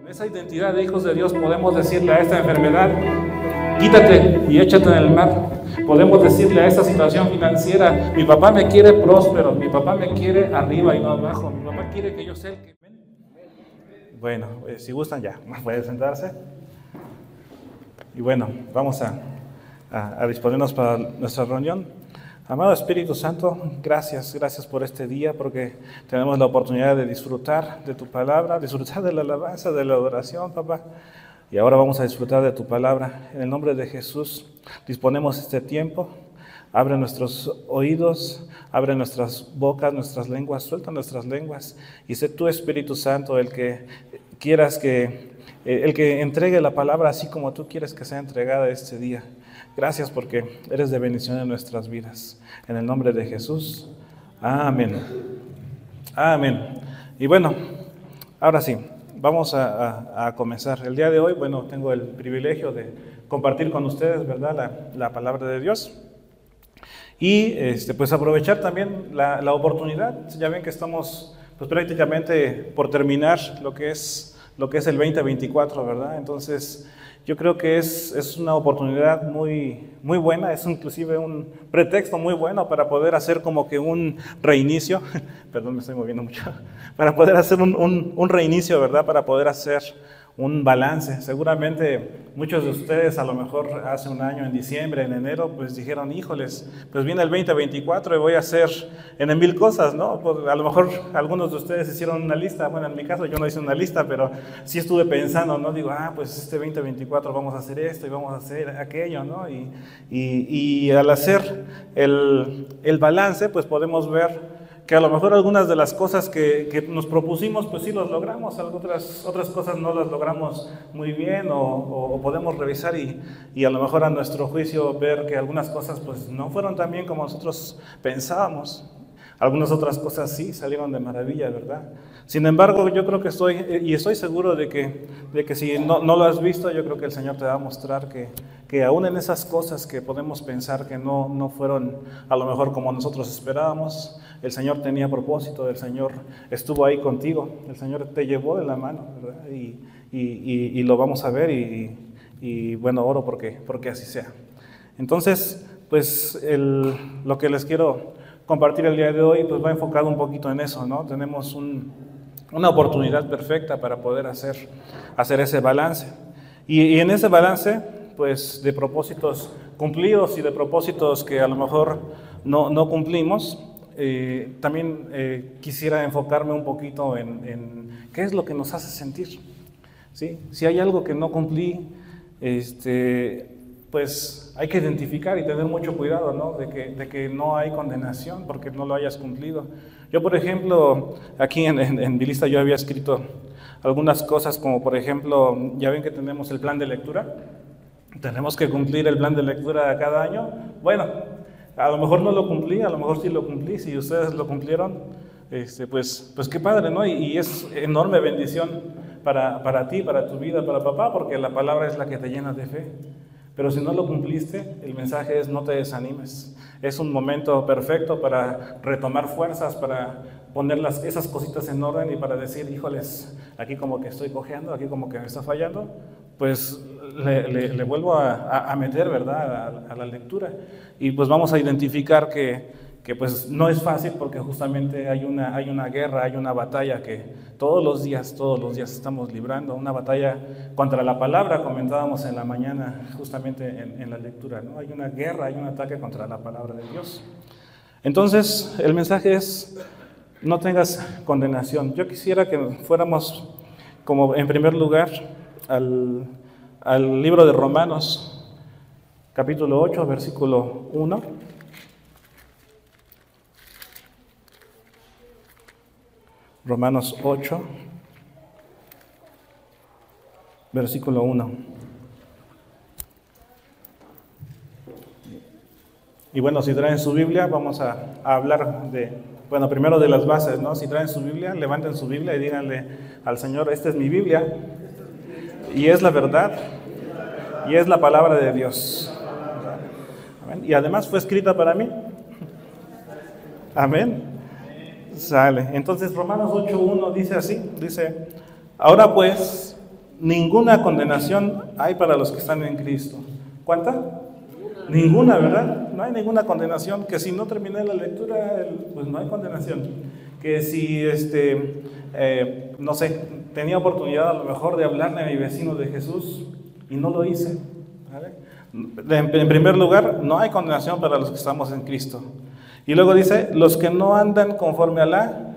En esa identidad de hijos de Dios podemos decirle a esta enfermedad, quítate y échate en el mar. Podemos decirle a esta situación financiera, mi papá me quiere próspero, mi papá me quiere arriba y no abajo, mi papá quiere que yo sea el que... Bueno, si gustan ya, pueden sentarse. Y bueno, vamos a disponernos para nuestra reunión. Amado Espíritu Santo, gracias por este día, porque tenemos la oportunidad de disfrutar de tu palabra, disfrutar de la alabanza, de la adoración, papá. Y ahora vamos a disfrutar de tu palabra. En el nombre de Jesús, disponemos este tiempo. Abre nuestros oídos, abre nuestras bocas, nuestras lenguas, suelta nuestras lenguas. Y sé tú, Espíritu Santo, el que quieras el que entregue la palabra así como tú quieres que sea entregada este día. Gracias porque eres de bendición en nuestras vidas. En el nombre de Jesús. Amén. Amén. Y bueno, ahora sí, vamos a comenzar. El día de hoy, bueno, tengo el privilegio de compartir con ustedes, ¿verdad?, la palabra de Dios. Y pues aprovechar también la oportunidad. Ya ven que estamos pues prácticamente por terminar lo que es el 2024, ¿verdad? Entonces, yo creo que es una oportunidad muy, muy buena, es inclusive un pretexto muy bueno para poder hacer como que un reinicio, perdón, me estoy moviendo mucho, para poder hacer un reinicio, ¿verdad? Para poder hacer un balance. Seguramente muchos de ustedes a lo mejor hace un año, en diciembre, en enero, pues dijeron, híjoles, pues viene el 2024 y voy a hacer en 1000 cosas, ¿no? Pues a lo mejor algunos de ustedes hicieron una lista. Bueno, en mi caso yo no hice una lista, pero sí estuve pensando, ¿no? Digo, pues este 2024 vamos a hacer esto y vamos a hacer aquello, ¿no? Y al hacer el balance, pues podemos ver que a lo mejor algunas de las cosas que nos propusimos, pues sí los logramos, otras cosas no las logramos muy bien, o podemos revisar y a lo mejor a nuestro juicio ver que algunas cosas pues no fueron tan bien como nosotros pensábamos. Algunas otras cosas sí salieron de maravilla, ¿verdad? Sin embargo, yo creo que estoy seguro de que si no lo has visto, yo creo que el Señor te va a mostrar que aún en esas cosas que podemos pensar que no fueron a lo mejor como nosotros esperábamos, el Señor tenía propósito, el Señor estuvo ahí contigo, el Señor te llevó de la mano, ¿verdad? Y lo vamos a ver y bueno, oro porque así sea. Entonces, pues lo que les quiero compartir el día de hoy, pues va enfocado un poquito en eso, ¿no? Tenemos una oportunidad perfecta para poder hacer ese balance. Y en ese balance, pues de propósitos cumplidos y de propósitos que a lo mejor no cumplimos, también quisiera enfocarme un poquito en qué es lo que nos hace sentir, ¿sí? Si hay algo que no cumplí, pues hay que identificar y tener mucho cuidado, ¿no? De que no hay condenación porque no lo hayas cumplido. Yo, por ejemplo, aquí en mi lista yo había escrito algunas cosas, como por ejemplo, ya ven que tenemos el plan de lectura, tenemos que cumplir el plan de lectura cada año. Bueno, a lo mejor no lo cumplí, a lo mejor sí lo cumplí. Si ustedes lo cumplieron, pues qué padre, ¿no? Y es enorme bendición para ti, para tu vida, para papá, porque la palabra es la que te llena de fe. Pero si no lo cumpliste, el mensaje es no te desanimes. Es un momento perfecto para retomar fuerzas, para poner esas cositas en orden y para decir, híjoles, aquí como que estoy cojeando, aquí como que me está fallando, pues le vuelvo a meter, ¿verdad?, a la lectura. Y pues vamos a identificar que pues no es fácil porque justamente hay una guerra, hay una batalla que todos los días estamos librando, una batalla contra la palabra, comentábamos en la mañana justamente en la lectura, ¿no? Hay una guerra, hay un ataque contra la palabra de Dios. Entonces, el mensaje es, no tengas condenación. Yo quisiera que fuéramos como en primer lugar al libro de Romanos, capítulo 8, versículo 1. Romanos 8, versículo 1. Y bueno, si traen su Biblia, vamos a hablar primero de las bases, ¿no? Si traen su Biblia, levanten su Biblia y díganle al Señor, esta es mi Biblia, y es la verdad, y es la palabra de Dios. Amén. Y además fue escrita para mí. Amén. Sale. Entonces Romanos 8:1 dice así, dice, ahora pues, ninguna condenación hay para los que están en Cristo. ¿Cuánta? Ninguna, ¿verdad? No hay ninguna condenación. Que si no terminé la lectura, pues no hay condenación. Que si, no sé, tenía oportunidad a lo mejor de hablarle a mi vecino de Jesús y no lo hice, ¿vale? En primer lugar, no hay condenación para los que estamos en Cristo. Y luego dice, los que no andan conforme a la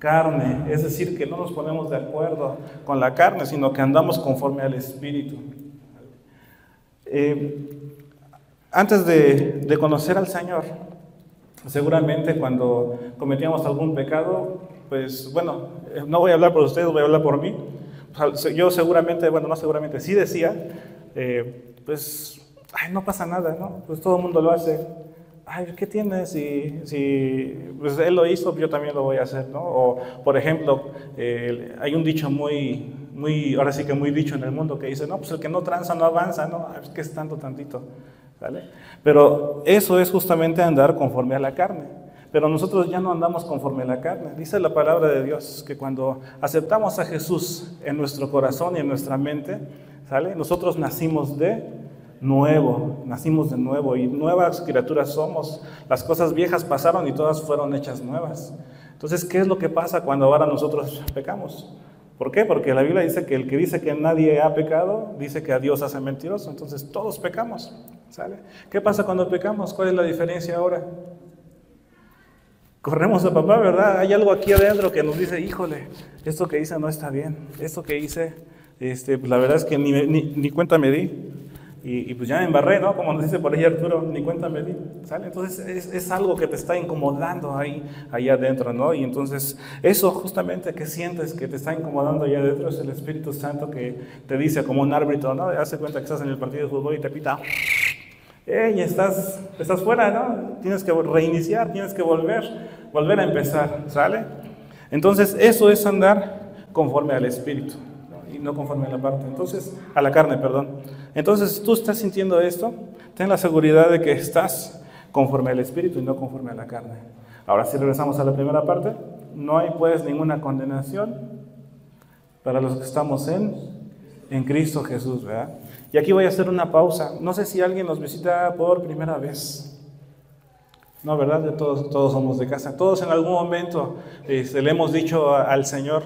carne, es decir, que no nos ponemos de acuerdo con la carne, sino que andamos conforme al Espíritu. Antes de conocer al Señor, seguramente cuando cometíamos algún pecado, pues bueno, no voy a hablar por ustedes, voy a hablar por mí. Yo seguramente, bueno, no seguramente, sí decía, pues, ay, no pasa nada, ¿no? Pues todo el mundo lo hace. Ay, ¿qué tienes? Si pues él lo hizo, yo también lo voy a hacer, ¿no? O, por ejemplo, hay un dicho ahora sí que muy dicho en el mundo que dice, no, pues el que no tranza no avanza, ¿no? Es que es tantito, ¿vale? Pero eso es justamente andar conforme a la carne. Pero nosotros ya no andamos conforme a la carne. Dice la palabra de Dios que cuando aceptamos a Jesús en nuestro corazón y en nuestra mente, ¿sale? Nosotros nacimos de nuevo y nuevas criaturas somos. Las cosas viejas pasaron y todas fueron hechas nuevas. Entonces, ¿qué es lo que pasa cuando ahora nosotros pecamos? ¿Por qué? Porque la Biblia dice que el que dice que nadie ha pecado, dice que a Dios hace mentiroso. Entonces, todos pecamos, ¿sale? ¿Qué pasa cuando pecamos? ¿Cuál es la diferencia ahora? Corremos a papá, ¿verdad? Hay algo aquí adentro que nos dice, híjole, esto que hice no está bien. Esto que hice, pues la verdad es que ni cuenta me di. Y pues ya me embarré, ¿no? Como nos dice por ahí Arturo, ni cuenta me di, ¿sale? Entonces es algo que te está incomodando ahí adentro, ¿no? Y entonces eso justamente que sientes que te está incomodando ahí adentro es el Espíritu Santo que te dice como un árbitro, ¿no? Hace cuenta que estás en el partido de fútbol y te pita, y estás fuera, ¿no? Tienes que reiniciar, tienes que volver a empezar, ¿sale? Entonces eso es andar conforme al Espíritu, ¿no? Y no conforme a la carne, perdón. Entonces, si tú estás sintiendo esto, ten la seguridad de que estás conforme al Espíritu y no conforme a la carne. Ahora, si regresamos a la primera parte, no hay pues ninguna condenación para los que estamos en Cristo Jesús, ¿verdad? Y aquí voy a hacer una pausa. No sé si alguien nos visita por primera vez. No, ¿verdad? Todos somos de casa. Todos en algún momento le hemos dicho al Señor,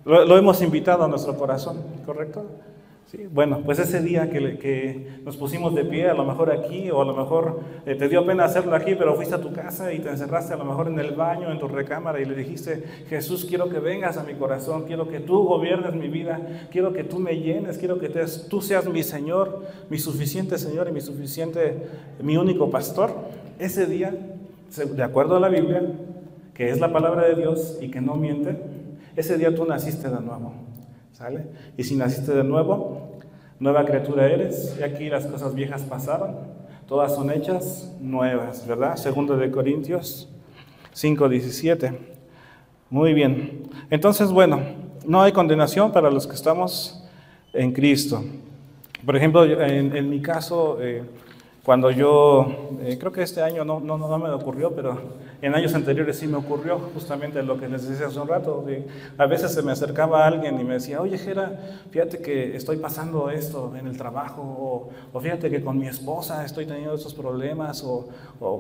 lo hemos invitado a nuestro corazón, ¿correcto? Sí, bueno, pues ese día que nos pusimos de pie, a lo mejor aquí, o a lo mejor te dio pena hacerlo aquí, pero fuiste a tu casa y te encerraste a lo mejor en el baño, en tu recámara, y le dijiste, Jesús, quiero que vengas a mi corazón, quiero que tú gobiernes mi vida, quiero que tú me llenes, quiero que tú seas mi Señor, mi suficiente Señor y mi único pastor. Ese día, de acuerdo a la Biblia, que es la palabra de Dios y que no miente, ese día tú naciste de nuevo. ¿Sale? Y si naciste de nuevo, nueva criatura eres, y aquí las cosas viejas pasaron, todas son hechas nuevas, ¿verdad? 2 de Corintios 5:17. Muy bien. Entonces, bueno, no hay condenación para los que estamos en Cristo. Por ejemplo, en mi caso, cuando yo, creo que este año no me ocurrió, pero en años anteriores sí me ocurrió justamente lo que les decía hace un rato. A veces se me acercaba alguien y me decía, oye Jera, fíjate que estoy pasando esto en el trabajo, o fíjate que con mi esposa estoy teniendo estos problemas, o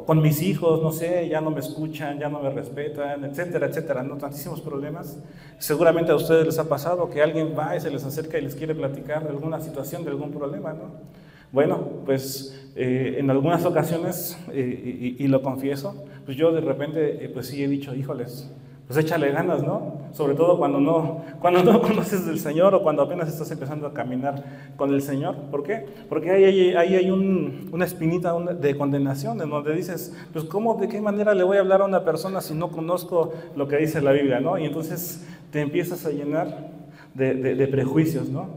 con mis hijos, no sé, ya no me escuchan, ya no me respetan, etcétera, etcétera, ¿no? Tantísimos problemas. Seguramente a ustedes les ha pasado que alguien va y se les acerca y les quiere platicar de alguna situación, de algún problema, ¿no? Bueno, pues en algunas ocasiones, y lo confieso, pues yo de repente, pues sí he dicho, híjoles, pues échale ganas, ¿no? Sobre todo cuando no conoces del Señor o cuando apenas estás empezando a caminar con el Señor. ¿Por qué? Porque ahí hay una espinita de condenación en donde dices, pues ¿cómo, de qué manera le voy a hablar a una persona si no conozco lo que dice la Biblia, ¿no? Y entonces te empiezas a llenar de prejuicios, ¿no?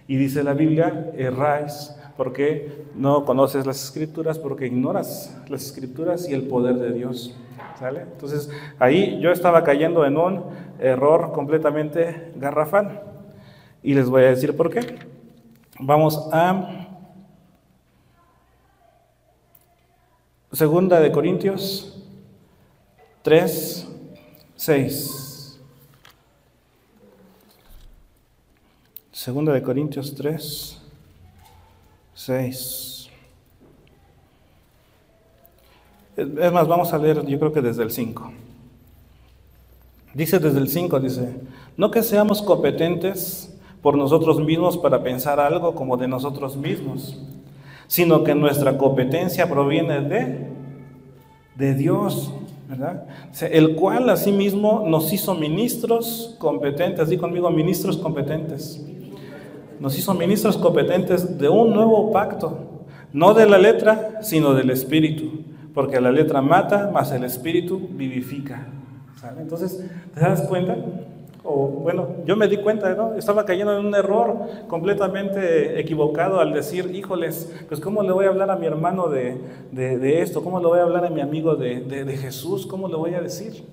Y dice la Biblia, erráis porque no conoces las Escrituras, porque ignoras las Escrituras y el poder de Dios, ¿sale? Entonces, ahí yo estaba cayendo en un error completamente garrafal. Y les voy a decir por qué. Vamos a 2 de Corintios 3:6. Segunda de Corintios 3, 6. Es más, vamos a leer, yo creo que desde el 5. Dice desde el 5, dice, no que seamos competentes por nosotros mismos para pensar algo como de nosotros mismos, sino que nuestra competencia proviene de Dios, ¿verdad? O sea, el cual asimismo nos hizo ministros competentes, di conmigo, ministros competentes. Nos hizo ministros competentes de un nuevo pacto, no de la letra, sino del Espíritu, porque la letra mata, mas el Espíritu vivifica. ¿Sale? Entonces, ¿te das cuenta? Bueno, yo me di cuenta, ¿no? Estaba cayendo en un error completamente equivocado al decir, híjoles, pues ¿cómo le voy a hablar a mi hermano de esto? ¿Cómo le voy a hablar a mi amigo de Jesús? ¿Cómo le voy a decir?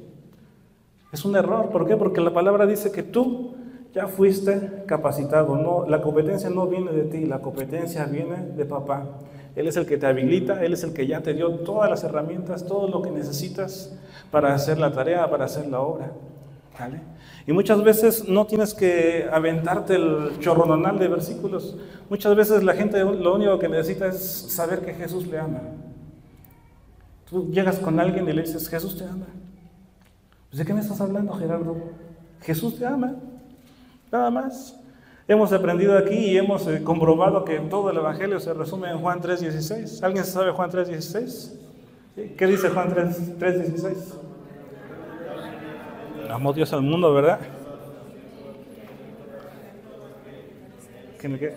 Es un error. ¿Por qué? Porque la palabra dice que tú ya fuiste capacitado. No, la competencia no viene de ti, la competencia viene de papá. Él es el que te habilita, Él es el que ya te dio todas las herramientas, todo lo que necesitas para hacer la tarea, para hacer la obra. ¿Vale? Y muchas veces no tienes que aventarte el chorrononal de versículos. Muchas veces la gente lo único que necesita es saber que Jesús le ama. Tú llegas con alguien y le dices, Jesús te ama. Pues, ¿de qué me estás hablando, Gerardo? Jesús te ama. Nada más. Hemos aprendido aquí y hemos comprobado que todo el Evangelio se resume en Juan 3:16. ¿Alguien sabe Juan 3:16? ¿Sí? ¿Qué dice Juan 3:16? Amó Dios al mundo, ¿verdad? ¿Qué?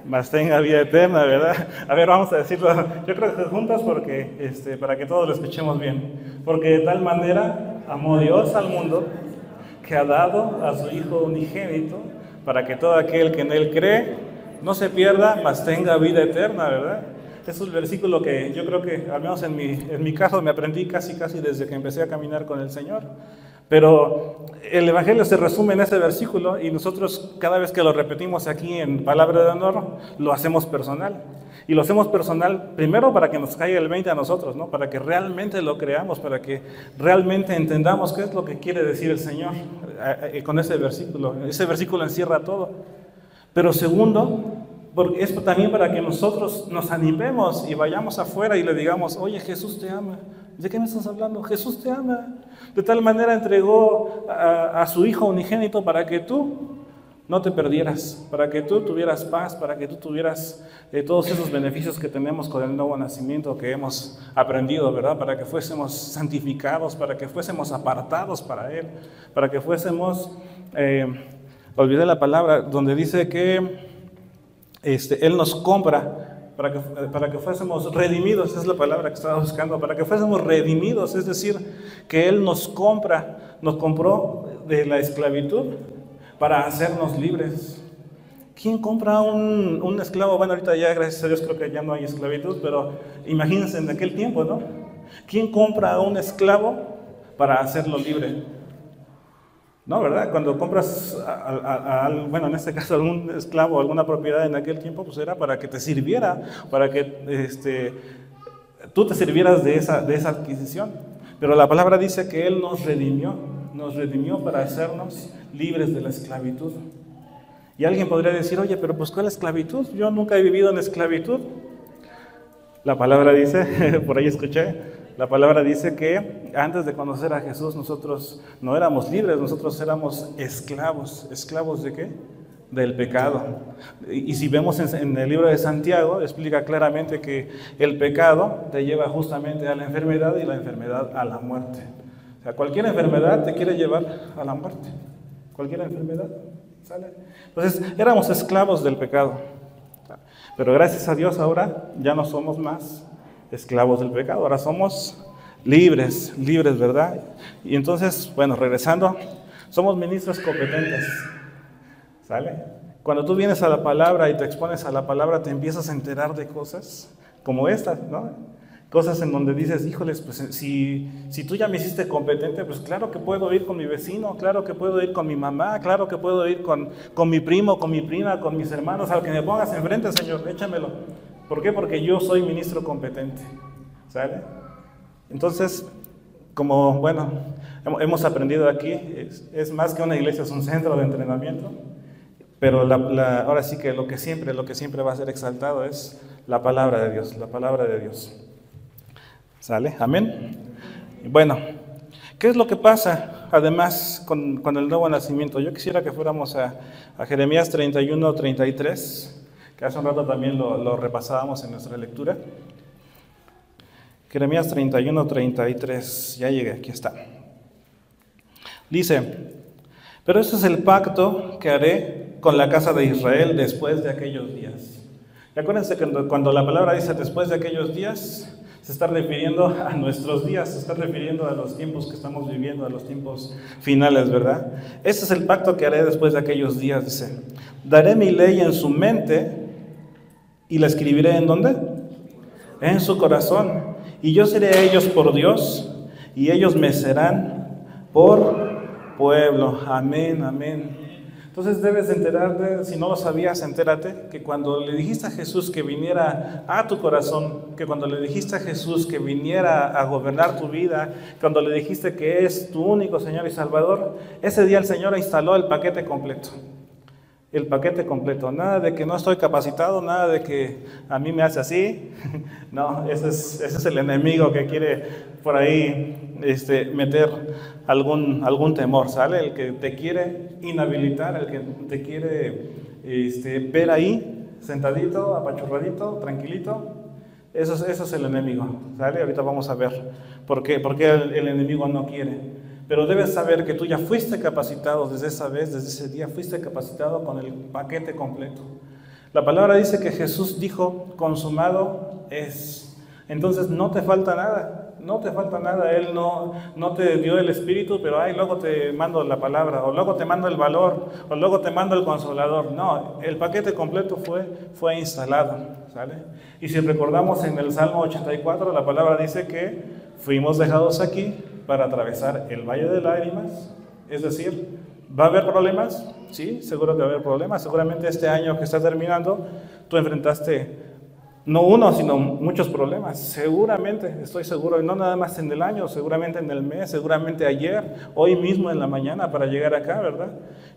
Mas tenga vida eterna, ¿verdad? A ver, vamos a decirlo, yo creo que juntos porque, para que todos lo escuchemos bien. Porque de tal manera amó Dios al mundo que ha dado a su Hijo unigénito para que todo aquel que en Él cree no se pierda, mas tenga vida eterna, ¿verdad? Es un versículo que yo creo que, al menos en mi caso, me aprendí casi desde que empecé a caminar con el Señor. Pero el Evangelio se resume en ese versículo y nosotros cada vez que lo repetimos aquí en Palabra de Honor, lo hacemos personal. Y lo hacemos personal primero para que nos caiga el 20 a nosotros, ¿no? Para que realmente lo creamos, para que realmente entendamos qué es lo que quiere decir el Señor con ese versículo. Ese versículo encierra todo. Pero segundo, porque es también para que nosotros nos animemos y vayamos afuera y le digamos, oye, Jesús te ama. ¿De qué me estás hablando? Jesús te ama. De tal manera entregó a su Hijo unigénito para que tú no te perdieras, para que tú tuvieras paz, para que tú tuvieras todos esos beneficios que tenemos con el nuevo nacimiento que hemos aprendido, ¿verdad? Para que fuésemos santificados, para que fuésemos apartados para Él, para que fuésemos, olvidé la palabra, donde dice que Él nos compra, para que fuésemos redimidos, esa es la palabra que estaba buscando, para que fuésemos redimidos, es decir, que Él nos compró de la esclavitud para hacernos libres. ¿Quién compra un esclavo? Bueno, ahorita ya, gracias a Dios, creo que ya no hay esclavitud, pero imagínense en aquel tiempo, ¿no? ¿Quién compra a un esclavo para hacerlo libre? No, ¿verdad? Cuando compras, bueno, en este caso algún esclavo, alguna propiedad en aquel tiempo, pues era para que te sirviera, para que tú te sirvieras de esa adquisición. Pero la palabra dice que Él nos redimió para hacernos libres de la esclavitud. Y alguien podría decir, oye, pero pues ¿cuál esclavitud? Yo nunca he vivido en esclavitud. La palabra dice, por ahí escuché, la palabra dice que antes de conocer a Jesús nosotros no éramos libres, nosotros éramos esclavos. ¿Esclavos de qué? Del pecado. Y si vemos en el libro de Santiago, explica claramente que el pecado te lleva justamente a la enfermedad y la enfermedad a la muerte. O sea, cualquier enfermedad te quiere llevar a la muerte. Cualquier enfermedad, ¿sale? Entonces, éramos esclavos del pecado. Pero gracias a Dios ahora ya no somos más esclavos del pecado, ahora somos libres, ¿verdad? Y entonces, bueno, regresando, somos ministros competentes, ¿sale? Cuando tú vienes a la palabra y te expones a la palabra, te empiezas a enterar de cosas como estas, ¿no? Cosas en donde dices, híjoles, pues si tú ya me hiciste competente, pues claro que puedo ir con mi vecino, claro que puedo ir con mi mamá, claro que puedo ir con mi primo, con mi prima, con mis hermanos, al que me pongas enfrente, Señor, échamelo. ¿Por qué? Porque yo soy ministro competente, ¿sale? Entonces, como, bueno, hemos aprendido aquí, es más que una iglesia, es un centro de entrenamiento. Pero ahora sí que lo que siempre va a ser exaltado es la palabra de Dios, la palabra de Dios. ¿Sale? Amén. Bueno, ¿qué es lo que pasa además con el nuevo nacimiento? Yo quisiera que fuéramos a Jeremías 31, 33, que hace un rato también lo repasábamos en nuestra lectura. Jeremías 31, 33, ya llegué, aquí está. Dice: pero este es el pacto que haré con la casa de Israel después de aquellos días. Y acuérdense que cuando la palabra dice después de aquellos días, se está refiriendo a nuestros días, se está refiriendo a los tiempos que estamos viviendo, a los tiempos finales, ¿verdad? Este es el pacto que haré después de aquellos días, dice. Daré mi ley en su mente y la escribiré ¿en dónde? En su corazón. Y yo seré a ellos por Dios y ellos me serán por pueblo. Amén, amén. Entonces debes enterarte, si no lo sabías, entérate, que cuando le dijiste a Jesús que viniera a tu corazón, que cuando le dijiste a Jesús que viniera a gobernar tu vida, cuando le dijiste que es tu único Señor y Salvador, ese día el Señor instaló el paquete completo. El paquete completo, nada de que no estoy capacitado, nada de que a mí me hace así. No, ese es el enemigo que quiere por ahí meter algún temor, ¿sale? El que te quiere inhabilitar, el que te quiere ver ahí, sentadito, apachurradito, tranquilito. Eso es el enemigo, ¿sale? Ahorita vamos a ver por qué el enemigo no quiere. Pero debes saber que tú ya fuiste capacitado desde esa vez, desde ese día, fuiste capacitado con el paquete completo. La palabra dice que Jesús dijo, consumado es. Entonces no te falta nada, no te falta nada. Él no te dio el Espíritu, pero luego te mando la palabra, o luego te mando el valor, o luego te mando el Consolador. No, el paquete completo fue instalado, ¿sale? Y si recordamos en el Salmo 84, la palabra dice que fuimos dejados aquí para atravesar el valle de lágrimas, es decir, ¿va a haber problemas? Sí, seguro que va a haber problemas. Seguramente este año que está terminando, tú enfrentaste no uno, sino muchos problemas. Seguramente, estoy seguro, y no nada más en el año, seguramente en el mes, seguramente ayer, hoy mismo en la mañana para llegar acá, ¿verdad?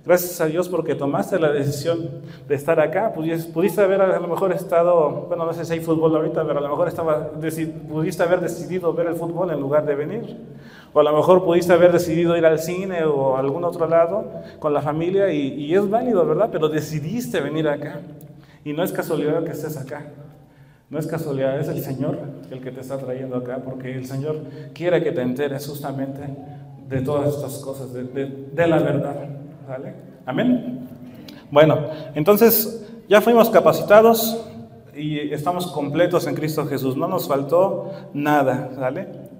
Gracias a Dios porque tomaste la decisión de estar acá. Pudiste haber a lo mejor estado, bueno, no sé si hay fútbol ahorita, pero a lo mejor pudiste haber decidido ver el fútbol en lugar de venir. O a lo mejor pudiste haber decidido ir al cine o a algún otro lado con la familia y es válido, ¿verdad? Pero decidiste venir acá. Y no es casualidad que estés acá. No es casualidad, es el Señor el que te está trayendo acá, porque el Señor quiere que te enteres justamente de todas estas cosas, de la verdad. ¿Vale? Amén. Bueno, entonces ya fuimos capacitados y estamos completos en Cristo Jesús. No nos faltó nada, ¿vale?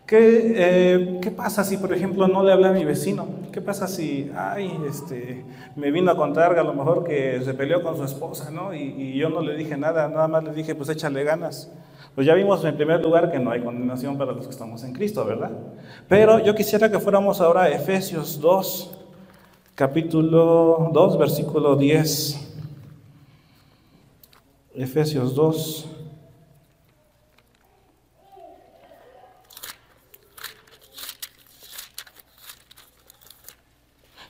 ¿Qué pasa si, por ejemplo, no le hablé a mi vecino? ¿Qué pasa si, me vino a contar a lo mejor que se peleó con su esposa, ¿no? Y yo no le dije nada, nada más le dije, pues échale ganas. Pues ya vimos en primer lugar que no hay condenación para los que estamos en Cristo, ¿verdad? Pero yo quisiera que fuéramos ahora a Efesios 2, capítulo 2, versículo 10. Efesios 2.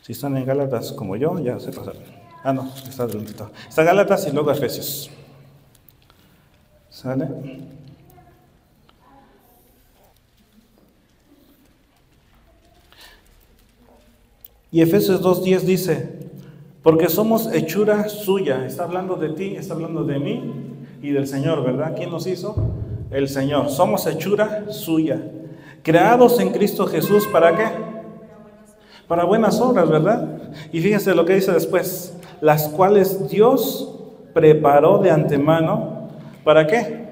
Si están en Gálatas como yo, ya se pasaron. No, está adelantito. Está Gálatas y luego Efesios. ¿Sale? Y Efesios 2:10 dice, porque somos hechura suya. Está hablando de ti, está hablando de mí y del Señor, ¿verdad? ¿Quién nos hizo? El Señor. Somos hechura suya. Creados en Cristo Jesús, ¿para qué? Para buenas obras, ¿verdad? Y fíjense lo que dice después, las cuales Dios preparó de antemano, ¿para qué?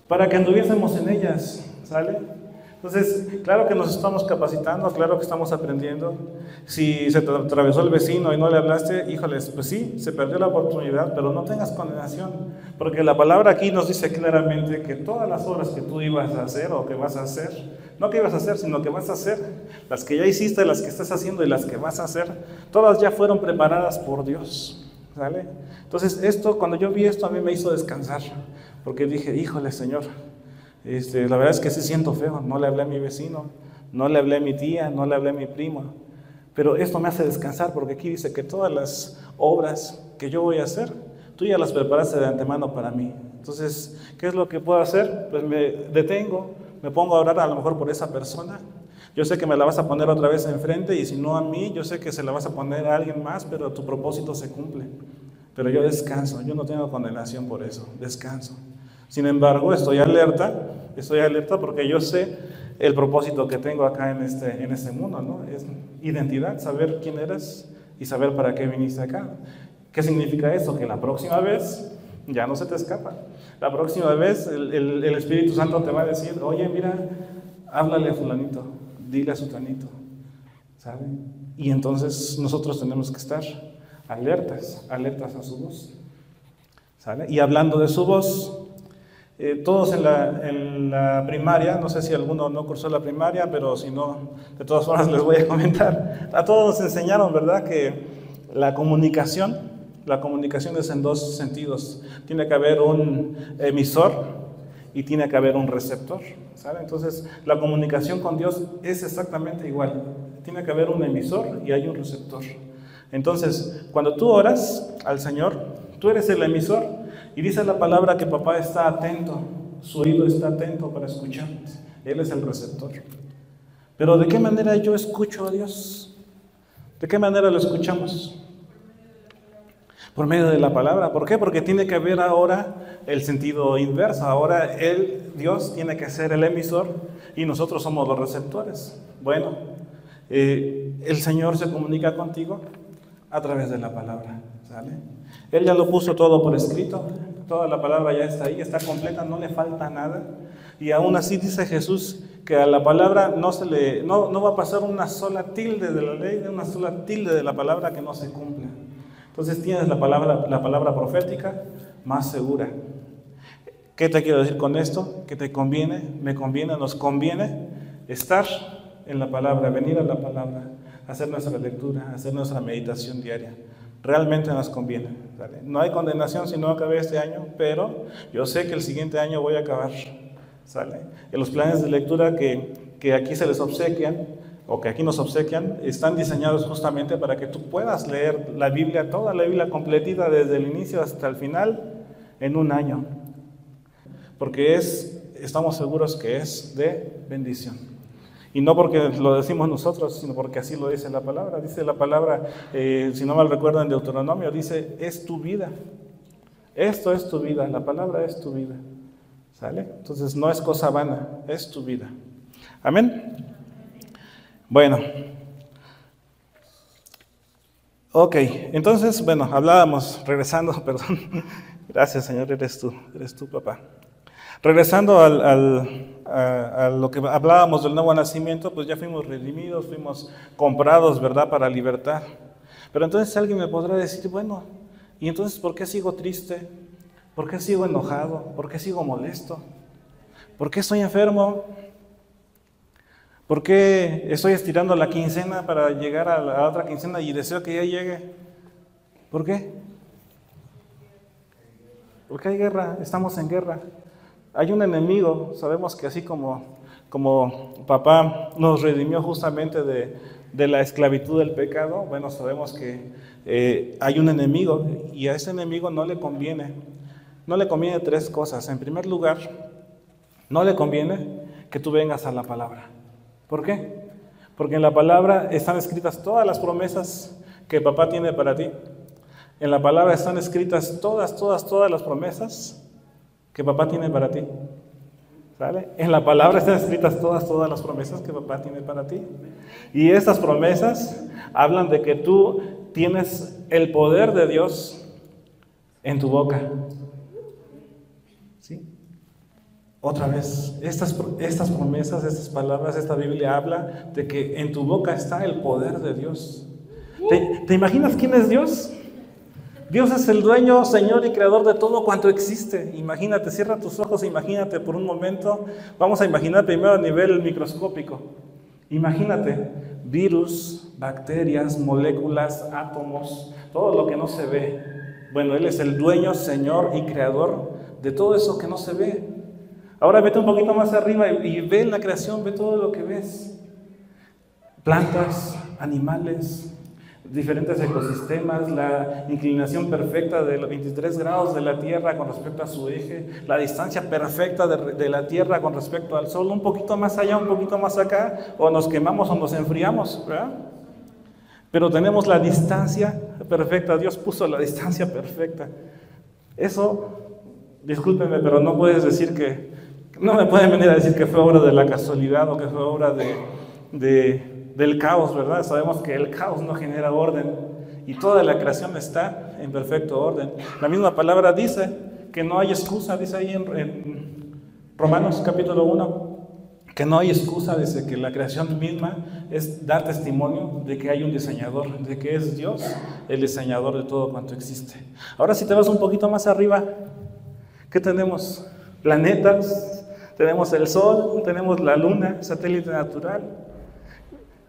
Para que anduviésemos en ellas, ¿sale? Entonces, claro que nos estamos capacitando, claro que estamos aprendiendo. Si se te atravesó el vecino y no le hablaste, híjoles, pues sí, se perdió la oportunidad, pero no tengas condenación, porque la palabra aquí nos dice claramente que todas las obras que tú ibas a hacer o que vas a hacer, no que ibas a hacer, sino que vas a hacer, las que ya hiciste, las que estás haciendo y las que vas a hacer, todas ya fueron preparadas por Dios, ¿sale? Entonces, cuando yo vi esto, a mí me hizo descansar, porque dije, híjole, Señor, la verdad es que sí siento feo, no le hablé a mi vecino, no le hablé a mi tía, no le hablé a mi primo, Pero esto me hace descansar porque aquí dice que todas las obras que yo voy a hacer, tú ya las preparaste de antemano para mí. Entonces, ¿qué es lo que puedo hacer? Pues me detengo, me pongo a orar a lo mejor por esa persona. Yo sé que me la vas a poner otra vez enfrente y si no a mí, yo sé que se la vas a poner a alguien más, pero tu propósito se cumple. Pero yo descanso, yo no tengo condenación por eso, descanso. Sin embargo, estoy alerta porque yo sé el propósito que tengo acá en este mundo, ¿no? Es identidad, saber quién eres y saber para qué viniste acá. ¿Qué significa eso? Que la próxima vez ya no se te escapa. La próxima vez el Espíritu Santo te va a decir, oye, mira, háblale a fulanito, dile a sutanito, ¿sabe? Y entonces nosotros tenemos que estar alertas a su voz, ¿sale? Y hablando de su voz, todos en la primaria, no sé si alguno no cursó la primaria, pero si no, de todas formas les voy a comentar. A todos nos enseñaron, ¿verdad?, que la comunicación es en dos sentidos. Tiene que haber un emisor y tiene que haber un receptor, ¿sabe? Entonces, la comunicación con Dios es exactamente igual. Tiene que haber un emisor y hay un receptor. Entonces, cuando tú oras al Señor, tú eres el emisor y dice la palabra que papá está atento, su oído está atento para escuchar. Él es el receptor. Pero ¿de qué manera yo escucho a Dios? ¿De qué manera lo escuchamos? Por medio de la palabra. ¿Por qué? Porque tiene que haber ahora el sentido inverso. Ahora Dios tiene que ser el emisor y nosotros somos los receptores. Bueno, el Señor se comunica contigo a través de la palabra, ¿sale? Él ya lo puso todo por escrito, toda la palabra ya está ahí, está completa, no le falta nada. Y aún así dice Jesús que a la palabra no va a pasar una sola tilde de la ley, una sola tilde de la palabra que no se cumpla. Entonces tienes la palabra profética más segura. ¿Qué te quiero decir con esto? Que nos conviene estar en la palabra, venir a la palabra, hacer nuestra lectura, hacer nuestra meditación diaria. Realmente nos conviene, ¿vale? No hay condenación si no acabé este año, pero yo sé que el siguiente año voy a acabar, ¿sale? En los planes de lectura que aquí se les obsequian, o que aquí nos obsequian, están diseñados justamente para que tú puedas leer la Biblia, toda la Biblia completita desde el inicio hasta el final en un año. Porque estamos seguros que es de bendición. Y no porque lo decimos nosotros, sino porque así lo dice la palabra. Dice la palabra, si no mal recuerdo en Deuteronomio, dice, es tu vida. Esto es tu vida, la palabra es tu vida. ¿Sale? Entonces no es cosa vana, es tu vida. Amén. Bueno. Ok, entonces, bueno, hablábamos, regresando, perdón. Gracias, Señor, eres tú, papá. Regresando a lo que hablábamos del nuevo nacimiento, pues ya fuimos redimidos, fuimos comprados, ¿verdad?, para libertad. Pero entonces alguien me podrá decir, bueno, ¿y entonces por qué sigo triste? ¿Por qué sigo enojado? ¿Por qué sigo molesto? ¿Por qué estoy enfermo? ¿Por qué estoy estirando la quincena para llegar a la otra quincena y deseo que ya llegue? ¿Por qué? Porque hay guerra, estamos en guerra. Hay un enemigo, sabemos que así como papá nos redimió justamente de la esclavitud del pecado, bueno, sabemos que hay un enemigo y a ese enemigo no le conviene tres cosas. En primer lugar, no le conviene que tú vengas a la palabra. ¿Por qué? Porque en la palabra están escritas todas las promesas que papá tiene para ti. En la palabra están escritas todas las promesas que papá tiene para ti. ¿Sale? En la palabra están escritas todas las promesas que papá tiene para ti. Y estas promesas hablan de que tú tienes el poder de Dios en tu boca. ¿Sí? Otra vez, estas promesas, estas palabras, esta Biblia habla de que en tu boca está el poder de Dios. ¿Te imaginas quién es Dios? Dios es el dueño, Señor y Creador de todo cuanto existe. Imagínate, cierra tus ojos e imagínate por un momento. Vamos a imaginar primero a nivel microscópico. Imagínate virus, bacterias, moléculas, átomos, todo lo que no se ve. Bueno, Él es el dueño, Señor y Creador de todo eso que no se ve. Ahora vete un poquito más arriba y ve en la creación, ve todo lo que ves. Plantas, animales, diferentes ecosistemas, la inclinación perfecta de los 23 grados de la Tierra con respecto a su eje, la distancia perfecta de la Tierra con respecto al Sol, un poquito más allá, un poquito más acá, o nos quemamos o nos enfriamos, ¿verdad? Pero tenemos la distancia perfecta, Dios puso la distancia perfecta. Eso, discúlpenme, pero no puedes decir no me pueden venir a decir que fue obra de la casualidad o que fue obra del caos, ¿verdad? Sabemos que el caos no genera orden y toda la creación está en perfecto orden. La misma palabra dice que no hay excusa, dice ahí en Romanos capítulo 1, que no hay excusa, dice que la creación misma es dar testimonio de que hay un diseñador, de que es Dios el diseñador de todo cuanto existe. Ahora si te vas un poquito más arriba, ¿qué tenemos? Planetas, tenemos el Sol, tenemos la Luna, satélite natural.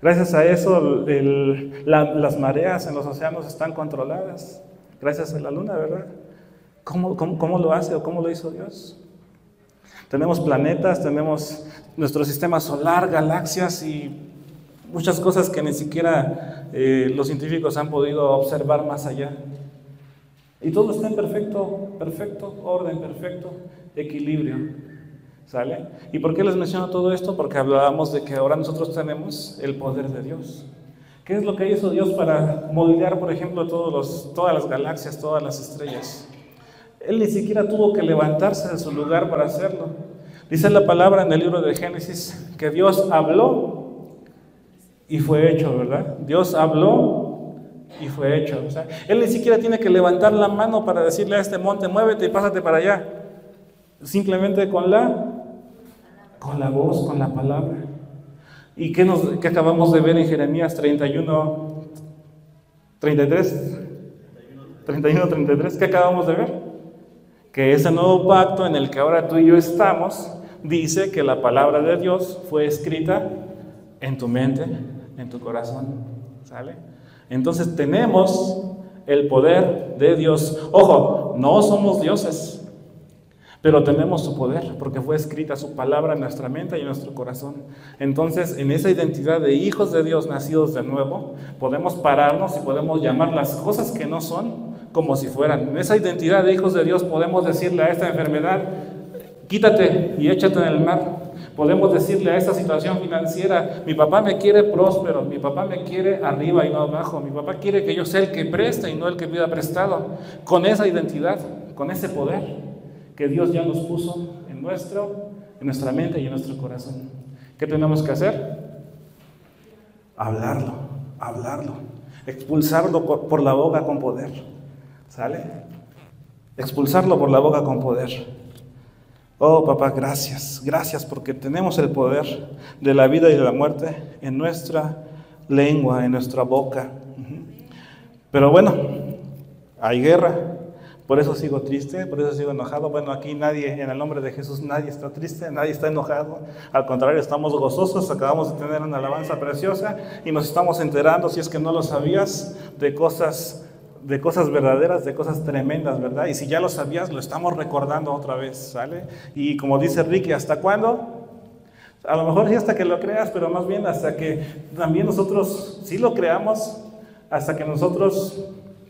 Gracias a eso las mareas en los océanos están controladas, gracias a la Luna, ¿verdad? ¿Cómo lo hace o cómo lo hizo Dios? Tenemos planetas, tenemos nuestro sistema solar, galaxias y muchas cosas que ni siquiera los científicos han podido observar más allá. Y todo está en perfecto orden, perfecto equilibrio. ¿Sale? ¿Y por qué les menciono todo esto? Porque hablábamos de que ahora nosotros tenemos el poder de Dios. ¿Qué es lo que hizo Dios para moldear, por ejemplo, todas las galaxias, todas las estrellas? Él ni siquiera tuvo que levantarse de su lugar para hacerlo. Dice la palabra en el libro de Génesis que Dios habló y fue hecho, ¿verdad? Dios habló y fue hecho. O sea, Él ni siquiera tiene que levantar la mano para decirle a este monte, muévete y pásate para allá. Simplemente con la voz, con la palabra. ¿Y qué acabamos de ver en Jeremías 31, 33? 31, 33, ¿qué acabamos de ver? Que ese nuevo pacto en el que ahora tú y yo estamos, dice que la palabra de Dios fue escrita en tu mente, en tu corazón, ¿sale? Entonces tenemos el poder de Dios. Ojo, no somos dioses, pero tenemos su poder, porque fue escrita su palabra en nuestra mente y en nuestro corazón. Entonces, en esa identidad de hijos de Dios nacidos de nuevo, podemos pararnos y podemos llamar las cosas que no son como si fueran. En esa identidad de hijos de Dios podemos decirle a esta enfermedad, quítate y échate en el mar. Podemos decirle a esta situación financiera, mi papá me quiere próspero, mi papá me quiere arriba y no abajo, mi papá quiere que yo sea el que preste y no el que pida prestado. Con esa identidad, con ese poder que Dios ya nos puso en nuestra mente y en nuestro corazón. ¿Qué tenemos que hacer? Hablarlo, expulsarlo por la boca con poder, ¿sale? Expulsarlo por la boca con poder. Oh, papá, gracias porque tenemos el poder de la vida y de la muerte en nuestra lengua, en nuestra boca. Pero bueno, hay guerra. Por eso sigo triste, por eso sigo enojado. Bueno, aquí nadie, en el nombre de Jesús, nadie está triste, nadie está enojado. Al contrario, estamos gozosos, acabamos de tener una alabanza preciosa y nos estamos enterando, si es que no lo sabías, de cosas verdaderas, de cosas tremendas, ¿verdad? Y si ya lo sabías, lo estamos recordando otra vez, ¿sale? Y como dice Ricky, ¿hasta cuándo? A lo mejor sí hasta que lo creas, pero más bien hasta que también nosotros sí lo creamos, hasta que nosotros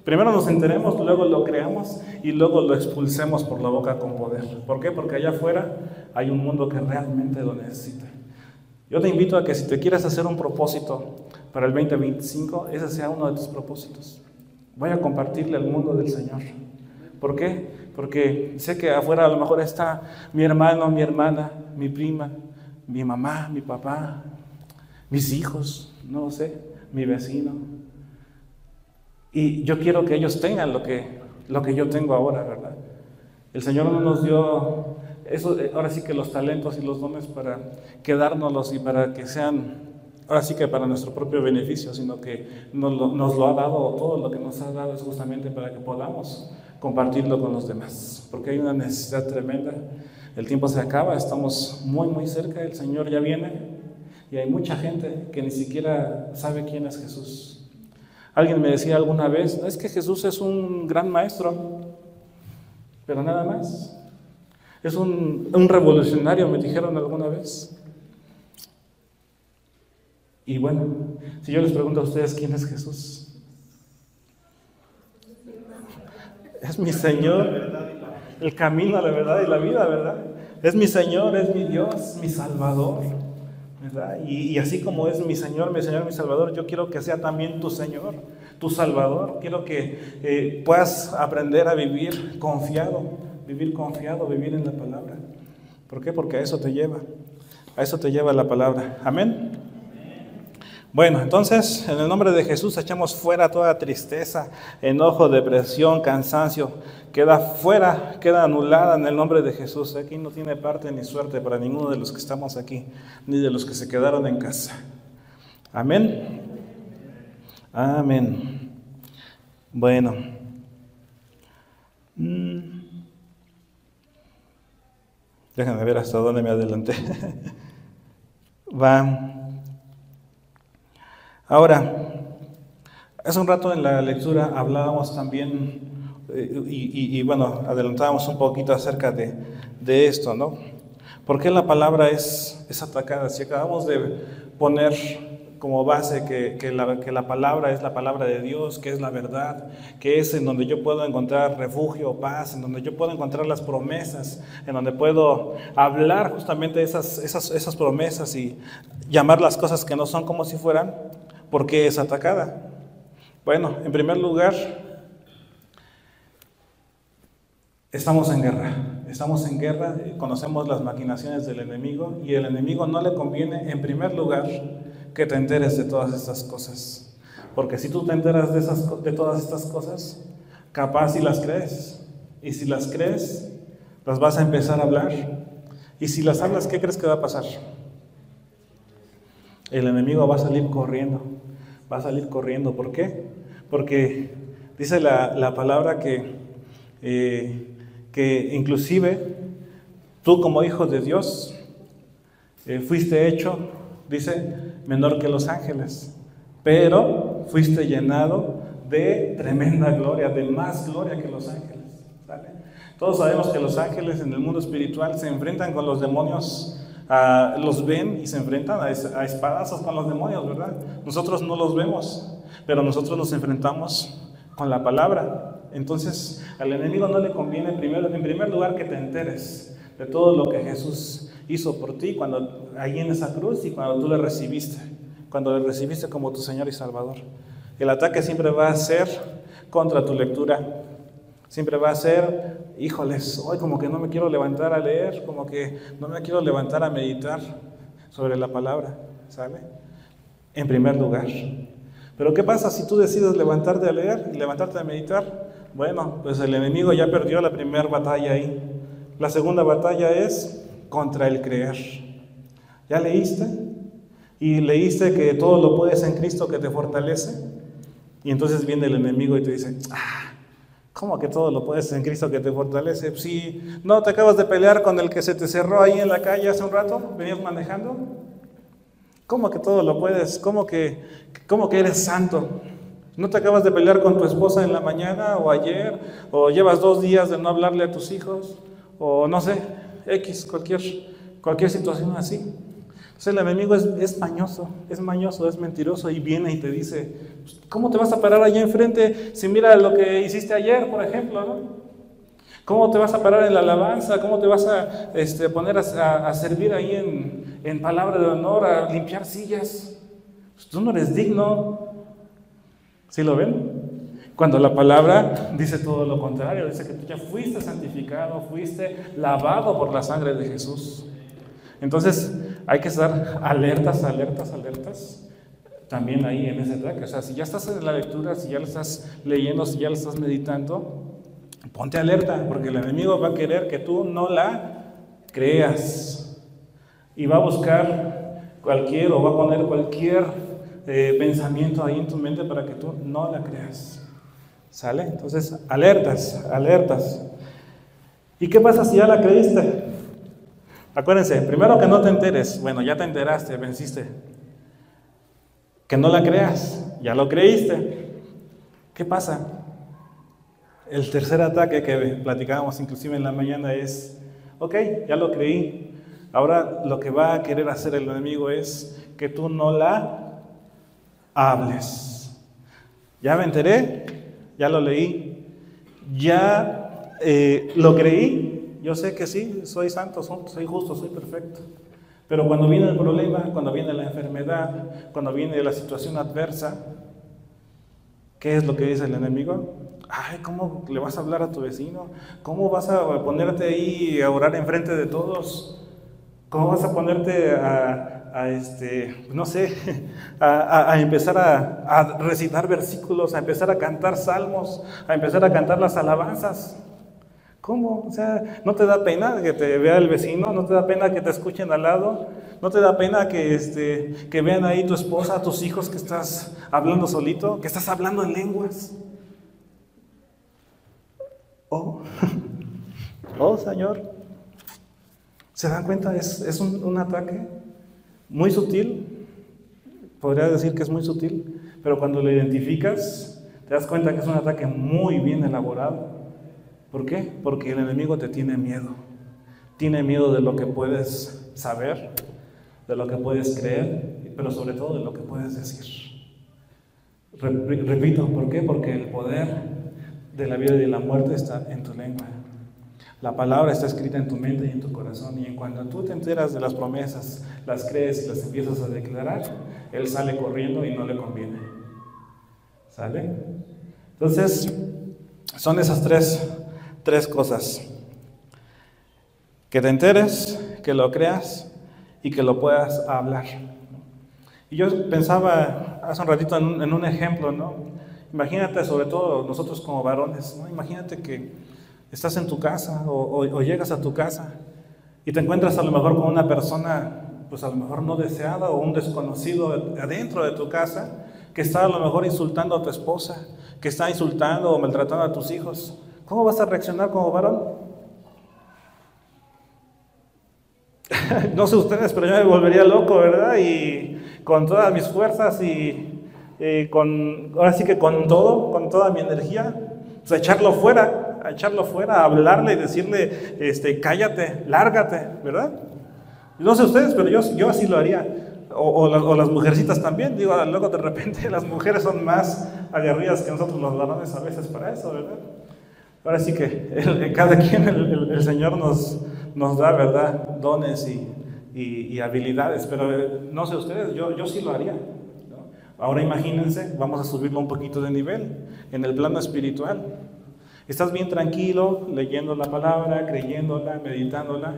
primero nos enteremos, luego lo creamos y luego lo expulsemos por la boca con poder. ¿Por qué? Porque allá afuera hay un mundo que realmente lo necesita. Yo te invito a que si te quieres hacer un propósito para el 2025, ese sea uno de tus propósitos. Voy a compartirle al mundo del Señor. ¿Por qué? Porque sé que afuera a lo mejor está mi hermano, mi hermana, mi prima, mi mamá, mi papá, mis hijos, no sé, mi vecino. Y yo quiero que ellos tengan lo que yo tengo ahora, ¿verdad? El Señor no nos dio eso, ahora sí que los talentos y los dones para quedárnoslos y para que sean, ahora sí que para nuestro propio beneficio, sino que nos lo ha dado, todo lo que nos ha dado es justamente para que podamos compartirlo con los demás, porque hay una necesidad tremenda. El tiempo se acaba, estamos muy, muy cerca, el Señor ya viene y hay mucha gente que ni siquiera sabe quién es Jesús. Alguien me decía alguna vez, es que Jesús es un gran maestro, pero nada más. Es un revolucionario, me dijeron alguna vez. Y bueno, si yo les pregunto a ustedes, ¿quién es Jesús? Es mi Señor, el camino, la verdad y la vida, ¿verdad? Es mi Señor, es mi Dios, mi Salvador, ¿verdad? Y así como es mi Señor, mi Salvador, yo quiero que sea también tu Señor, tu Salvador. Quiero que puedas aprender a vivir confiado, vivir en la palabra. ¿Por qué? Porque a eso te lleva la palabra. Amén. Bueno, entonces, en el nombre de Jesús echamos fuera toda tristeza, enojo, depresión, cansancio. Queda fuera, queda anulada en el nombre de Jesús. Aquí no tiene parte ni suerte para ninguno de los que estamos aquí, ni de los que se quedaron en casa. Amén. Amén. Bueno. Déjenme ver hasta dónde me adelanté. Va. Ahora, hace un rato en la lectura hablábamos también, bueno, adelantábamos un poquito acerca de esto, ¿no? ¿Por qué la palabra es atacada? Si acabamos de poner como base que la palabra es la palabra de Dios, que es la verdad, que es en donde yo puedo encontrar refugio, paz, en donde yo puedo encontrar las promesas, en donde puedo hablar justamente esas promesas y llamar las cosas que no son como si fueran. ¿Por qué es atacada? Bueno, en primer lugar, estamos en guerra, conocemos las maquinaciones del enemigo y el enemigo no le conviene, en primer lugar, que te enteres de todas estas cosas. Porque si tú te enteras de todas estas cosas, capaz si las crees. Y si las crees, las vas a empezar a hablar. Y si las hablas, ¿qué crees que va a pasar? El enemigo va a salir corriendo. ¿Por qué? Porque dice la palabra que inclusive tú como hijo de Dios fuiste hecho, dice, menor que los ángeles, pero fuiste llenado de tremenda gloria, de más gloria que los ángeles. ¿Sale? Todos sabemos que los ángeles en el mundo espiritual se enfrentan con los demonios. Los ven y se enfrentan a espadazos con los demonios, ¿verdad? Nosotros no los vemos, pero nosotros nos enfrentamos con la palabra. Entonces, al enemigo no le conviene en primer lugar que te enteres de todo lo que Jesús hizo por ti cuando ahí en esa cruz y cuando tú le recibiste como tu Señor y Salvador. El ataque siempre va a ser contra tu lectura. Siempre va a ser, híjoles, hoy como que no me quiero levantar a leer, como que no me quiero levantar a meditar sobre la palabra, ¿sale? En primer lugar. Pero ¿qué pasa si tú decides levantarte a leer y levantarte a meditar? Bueno, pues el enemigo ya perdió la primera batalla ahí. La segunda batalla es contra el creer. ¿Ya leíste? Y leíste que todo lo puedes en Cristo que te fortalece. Y entonces viene el enemigo y te dice, ¿cómo que todo lo puedes en Cristo que te fortalece? Si no te acabas de pelear con el que se te cerró ahí en la calle hace un rato, venías manejando. ¿Cómo que todo lo puedes? ¿Cómo que eres santo? ¿No te acabas de pelear con tu esposa en la mañana o ayer? ¿O llevas 2 días de no hablarle a tus hijos? O no sé, cualquier situación así. Entonces el enemigo es mañoso, es mentiroso y viene y te dice, ¿cómo te vas a parar allá enfrente si mira lo que hiciste ayer, por ejemplo, ¿no? ¿Cómo te vas a parar en la alabanza? ¿Cómo te vas a poner a servir ahí en palabra de honor, a limpiar sillas? Pues tú no eres digno. ¿Sí lo ven? Cuando la palabra dice todo lo contrario, dice que tú ya fuiste santificado, fuiste lavado por la sangre de Jesús. Entonces hay que estar alertas también ahí en ese ataque. O sea, si ya estás en la lectura, si ya lo estás leyendo, si ya lo estás meditando, ponte alerta, porque el enemigo va a querer que tú no la creas y va a buscar o va a poner cualquier pensamiento ahí en tu mente para que tú no la creas. ¿Sale? Entonces, alertas. ¿Y qué pasa si ya la creíste? Acuérdense, primero que no te enteres. Bueno, ya te enteraste, venciste. Que no la creas, ya lo creíste. ¿Qué pasa? El tercer ataque que platicábamos inclusive en la mañana es, ok, ya lo creí. Ahora lo que va a querer hacer el enemigo es que tú no la hables. Ya me enteré, ya lo leí, ya lo creí. Yo sé que sí, soy santo, soy justo, soy perfecto. Pero cuando viene el problema, cuando viene la enfermedad, cuando viene la situación adversa, ¿qué es lo que dice el enemigo? Ay, ¿cómo le vas a hablar a tu vecino? ¿Cómo vas a ponerte ahí a orar enfrente de todos? ¿Cómo vas a ponerte no sé, a empezar a recitar versículos, a empezar a cantar salmos, a empezar a cantar las alabanzas? ¿Cómo? O sea, ¿no te da pena que te vea el vecino? ¿No te da pena que te escuchen al lado? ¿No te da pena que vean ahí tu esposa, tus hijos, que estás hablando solito, que estás hablando en lenguas? Oh, Señor. ¿Se dan cuenta? Es un ataque muy sutil. Podría decir que es muy sutil, pero cuando lo identificas, te das cuenta que es un ataque muy bien elaborado. ¿Por qué? Porque el enemigo te tiene miedo. Tiene miedo de lo que puedes saber, de lo que puedes creer, pero sobre todo de lo que puedes decir. Repito, ¿por qué? Porque el poder de la vida y de la muerte está en tu lengua. La palabra está escrita en tu mente y en tu corazón, y en cuanto tú te enteras de las promesas, las crees y las empiezas a declarar, Él sale corriendo y no le conviene. ¿Sale? Entonces, son esas tres cosas: que te enteres, que lo creas y que lo puedas hablar. Y yo pensaba hace un ratito en un ejemplo, ¿no? Imagínate, sobre todo nosotros como varones, ¿no? Imagínate que estás en tu casa o llegas a tu casa y te encuentras a lo mejor con una persona, pues a lo mejor no deseada, o un desconocido adentro de tu casa, que está a lo mejor insultando a tu esposa, que está insultando o maltratando a tus hijos. ¿Cómo vas a reaccionar como varón? No sé ustedes, pero yo me volvería loco, ¿verdad? Y con todas mis fuerzas ahora sí que con toda mi energía, pues a echarlo fuera, a hablarle y decirle, cállate, lárgate, ¿verdad? No sé ustedes, pero yo así lo haría. O las mujercitas también, digo, luego de repente las mujeres son más aguerridas que nosotros los varones a veces para eso, ¿verdad? Ahora sí que cada quien, el Señor nos da, ¿verdad?, dones y habilidades, pero no sé ustedes, yo sí lo haría, ¿no? Ahora imagínense, vamos a subirlo un poquito de nivel, en el plano espiritual. Estás bien tranquilo, leyendo la palabra, creyéndola, meditándola,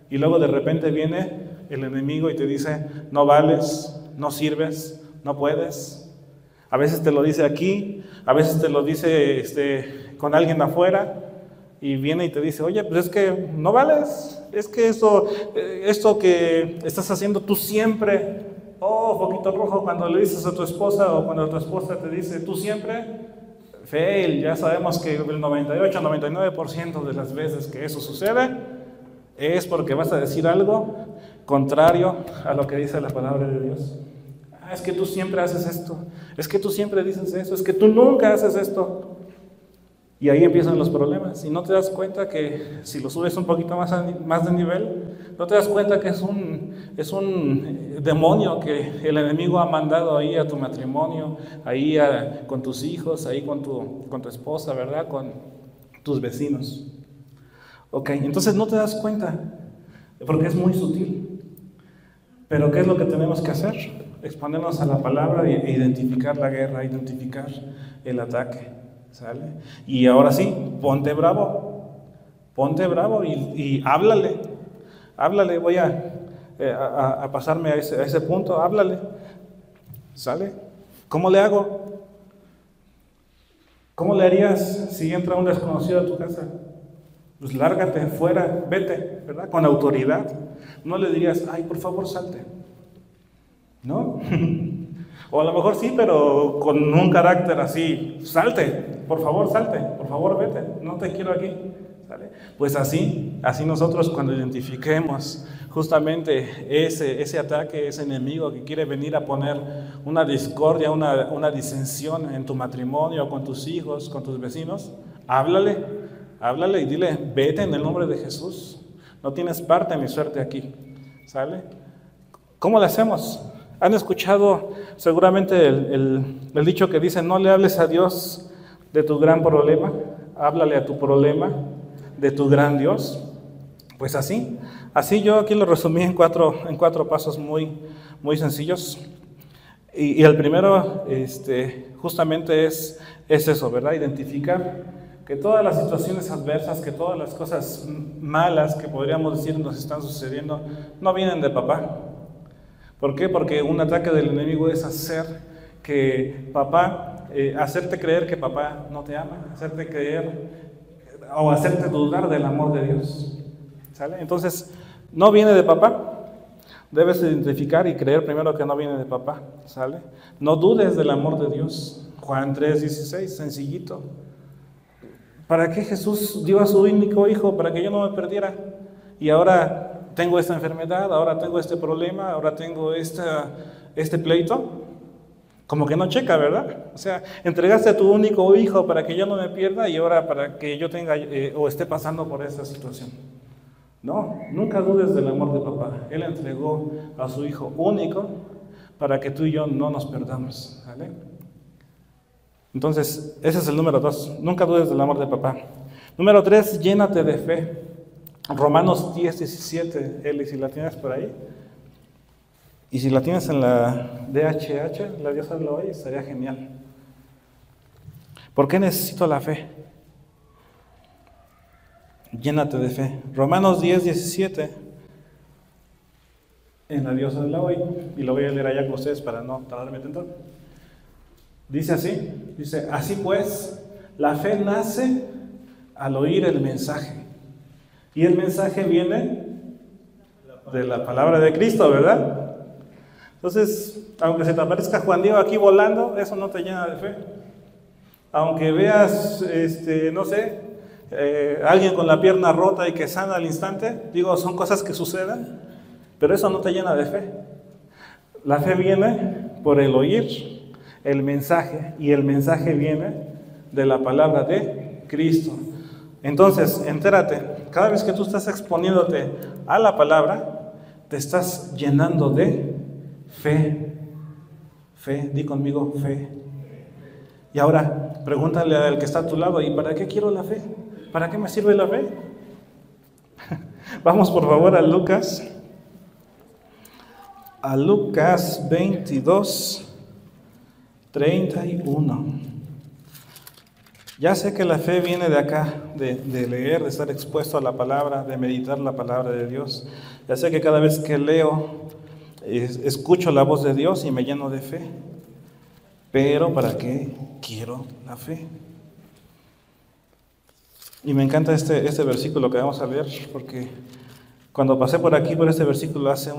y luego de repente viene el enemigo y te dice, no vales, no sirves, no puedes. A veces te lo dice aquí, a veces te lo dice con alguien afuera, y viene y te dice, oye, pues es que no vales, es que esto que estás haciendo tú siempre, foquito rojo cuando le dices a tu esposa, o cuando tu esposa te dice, tú siempre, fail. Ya sabemos que el 98, 99% de las veces que eso sucede, es porque vas a decir algo contrario a lo que dice la palabra de Dios. Es que tú siempre haces esto, es que tú siempre dices eso, es que tú nunca haces esto. Y ahí empiezan los problemas, y no te das cuenta que si lo subes un poquito más de nivel, no te das cuenta que es un demonio que el enemigo ha mandado ahí a tu matrimonio, ahí con tus hijos, ahí con tu esposa, ¿verdad? Con tus vecinos. Ok, entonces no te das cuenta, porque es muy sutil. Pero ¿qué es lo que tenemos que hacer? Exponernos a la palabra e identificar la guerra, identificar el ataque. ¿Sale? Y ahora sí, ponte bravo y háblale, voy a pasarme a ese punto, háblale, ¿sale? ¿Cómo le hago? ¿Cómo le harías si entra un desconocido a tu casa? Pues lárgate, fuera, vete, ¿verdad? Con autoridad. No le dirías, ay, por favor, salte, ¿no? O a lo mejor sí, pero con un carácter así, salte, por favor vete, no te quiero aquí, ¿sale? Pues así nosotros cuando identifiquemos justamente ese ataque, ese enemigo que quiere venir a poner una discordia, una disensión en tu matrimonio, con tus hijos, con tus vecinos, háblale y dile, vete en el nombre de Jesús, no tienes parte ni suerte aquí, ¿sale? ¿Cómo le hacemos? ¿Han escuchado seguramente el dicho que dice, no le hables a Dios de tu gran problema, háblale a tu problema de tu gran Dios? Pues así yo aquí lo resumí en cuatro pasos muy sencillos. Y el primero justamente es eso, ¿verdad? Identificar que todas las situaciones adversas, que todas las cosas malas que podríamos decir nos están sucediendo, no vienen de papá. ¿Por qué? Porque un ataque del enemigo es hacerte creer que papá no te ama, hacerte creer o hacerte dudar del amor de Dios. ¿Sale? Entonces, no viene de papá. Debes identificar y creer primero que no viene de papá. ¿Sale? No dudes del amor de Dios. Juan 3:16, sencillito. ¿Para qué Jesús dio a su único hijo? Para que yo no me perdiera. Y ahora tengo esta enfermedad, ahora tengo este problema, ahora tengo este pleito. Como que no checa, ¿verdad? O sea, entregaste a tu único hijo para que yo no me pierda y ahora para que yo tenga o esté pasando por esta situación. No, nunca dudes del amor de papá. Él entregó a su hijo único para que tú y yo no nos perdamos. ¿Vale? Entonces, ese es el número 2. Nunca dudes del amor de papá. Número 3, llénate de fe. Romanos 10:17, Eli, si la tienes por ahí. Y si la tienes en la DHH, la Diosa de la Hoy, estaría genial. ¿Por qué necesito la fe? Llénate de fe. Romanos 10:17, en la Diosa de la Hoy, y lo voy a leer allá con ustedes para no tardarme tanto. Dice así, así pues, la fe nace al oír el mensaje. Y el mensaje viene de la palabra de Cristo, ¿verdad? Entonces, aunque se te aparezca Juan Diego aquí volando, eso no te llena de fe. Aunque veas, no sé, alguien con la pierna rota y que sana al instante, digo, son cosas que suceden, pero eso no te llena de fe. La fe viene por el oír el mensaje, y el mensaje viene de la palabra de Cristo. Entonces, entérate, cada vez que tú estás exponiéndote a la palabra, te estás llenando de fe. Fe, di conmigo, fe. Y ahora, pregúntale al que está a tu lado, ¿y para qué quiero la fe? ¿Para qué me sirve la fe? Vamos por favor a Lucas 22:31. Ya sé que la fe viene de acá, de leer, de estar expuesto a la palabra, de meditar la palabra de Dios. Ya sé que cada vez que leo, escucho la voz de Dios y me lleno de fe. Pero ¿para qué quiero la fe? Y me encanta este versículo que vamos a leer, porque cuando pasé por aquí, por este versículo hace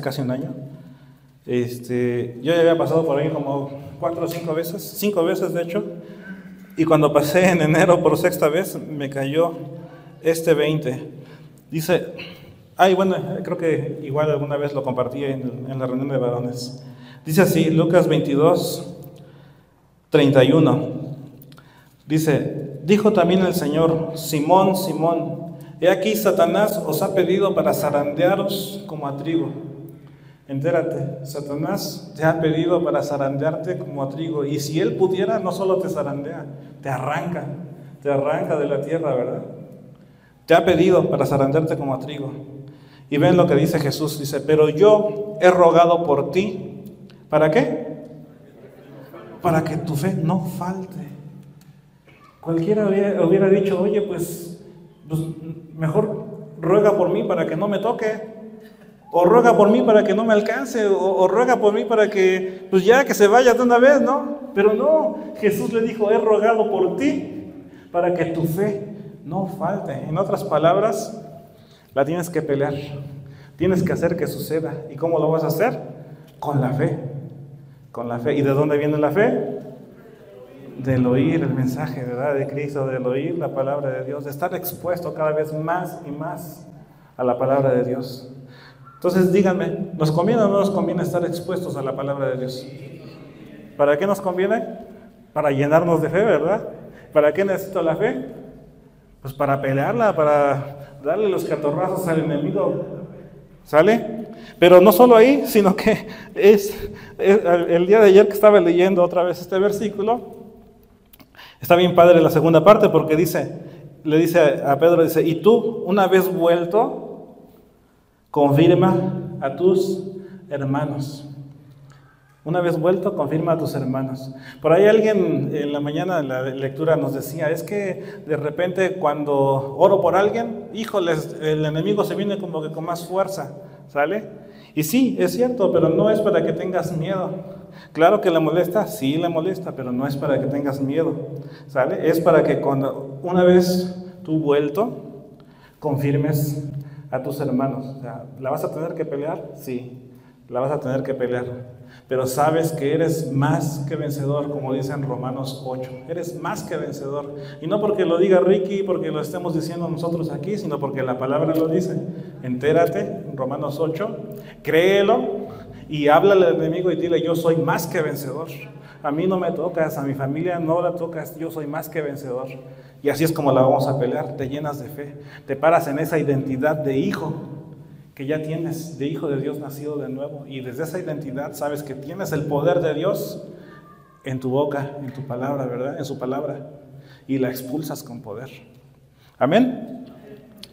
casi un año, yo ya había pasado por ahí como 4 o 5 veces, 5 veces de hecho, y cuando pasé en enero por 6ª vez, me cayó este 20. Dice, bueno, creo que igual alguna vez lo compartí en la reunión de varones. Dice así, Lucas 22:31. Dice, dijo también el Señor, Simón, Simón, he aquí Satanás os ha pedido para zarandearos como a trigo. Entérate, Satanás te ha pedido para zarandearte como a trigo. Y si él pudiera, no solo te zarandea, te arranca de la tierra, ¿verdad? Te ha pedido para zarandearte como a trigo. Y ven lo que dice Jesús, dice, pero yo he rogado por ti. ¿Para qué? Para que tu fe no falte. Cualquiera hubiera dicho, oye, pues mejor ruega por mí para que no me toque. O ruega por mí para que no me alcance, o ruega por mí para que, pues ya que se vaya de una vez, ¿no? Pero no, Jesús le dijo, he rogado por ti, para que tu fe no falte. En otras palabras, la tienes que pelear, tienes que hacer que suceda. ¿Y cómo lo vas a hacer? Con la fe, con la fe. ¿Y de dónde viene la fe? Del oír el mensaje, ¿verdad? De Cristo, del oír la palabra de Dios, de estar expuesto cada vez más y más a la palabra de Dios. Entonces díganme, ¿nos conviene o no nos conviene estar expuestos a la palabra de Dios? ¿Para qué nos conviene? Para llenarnos de fe, ¿verdad? ¿Para qué necesito la fe? Pues para pelearla, para darle los catorrazos al enemigo. ¿Sale? Pero no solo ahí, sino que es el día de ayer que estaba leyendo otra vez este versículo, está bien padre la segunda parte porque le dice a Pedro, dice, y tú, una vez vuelto, confirma a tus hermanos. Una vez vuelto, confirma a tus hermanos. Por ahí alguien en la mañana en la lectura nos decía, es que de repente cuando oro por alguien, híjoles, el enemigo se viene como que con más fuerza, ¿sale? Y sí, es cierto, pero no es para que tengas miedo. Claro que le molesta, sí le molesta, pero no es para que tengas miedo, ¿sale? Es para que cuando una vez tú vuelto, confirmes a tus hermanos. O sea, ¿la vas a tener que pelear? Sí, la vas a tener que pelear. Pero sabes que eres más que vencedor, como dice en Romanos 8. Eres más que vencedor. Y no porque lo diga Ricky, porque lo estemos diciendo nosotros aquí, sino porque la palabra lo dice. Entérate, en Romanos 8, créelo y háblale al enemigo y dile, yo soy más que vencedor. A mí no me tocas, a mi familia no la tocas, yo soy más que vencedor. Y así es como la vamos a pelear, te llenas de fe. Te paras en esa identidad de hijo que ya tienes, de hijo de Dios nacido de nuevo, y desde esa identidad sabes que tienes el poder de Dios en tu boca, en tu palabra, ¿verdad? En su palabra, y la expulsas con poder. ¿Amén?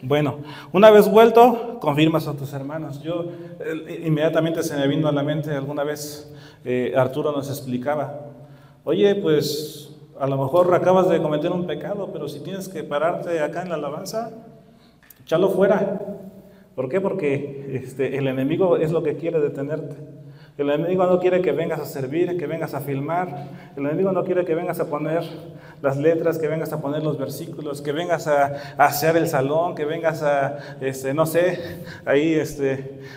Bueno, una vez vuelto, confirmas a tus hermanos. Yo inmediatamente se me vino a la mente, alguna vez Arturo nos explicaba, oye, pues a lo mejor acabas de cometer un pecado, pero si tienes que pararte acá en la alabanza, échalo fuera. ¿Por qué? Porque el enemigo es lo que quiere detenerte. El enemigo no quiere que vengas a servir, que vengas a filmar. El enemigo no quiere que vengas a poner las letras, que vengas a poner los versículos, que vengas a hacer el salón, que vengas a, no sé, ahí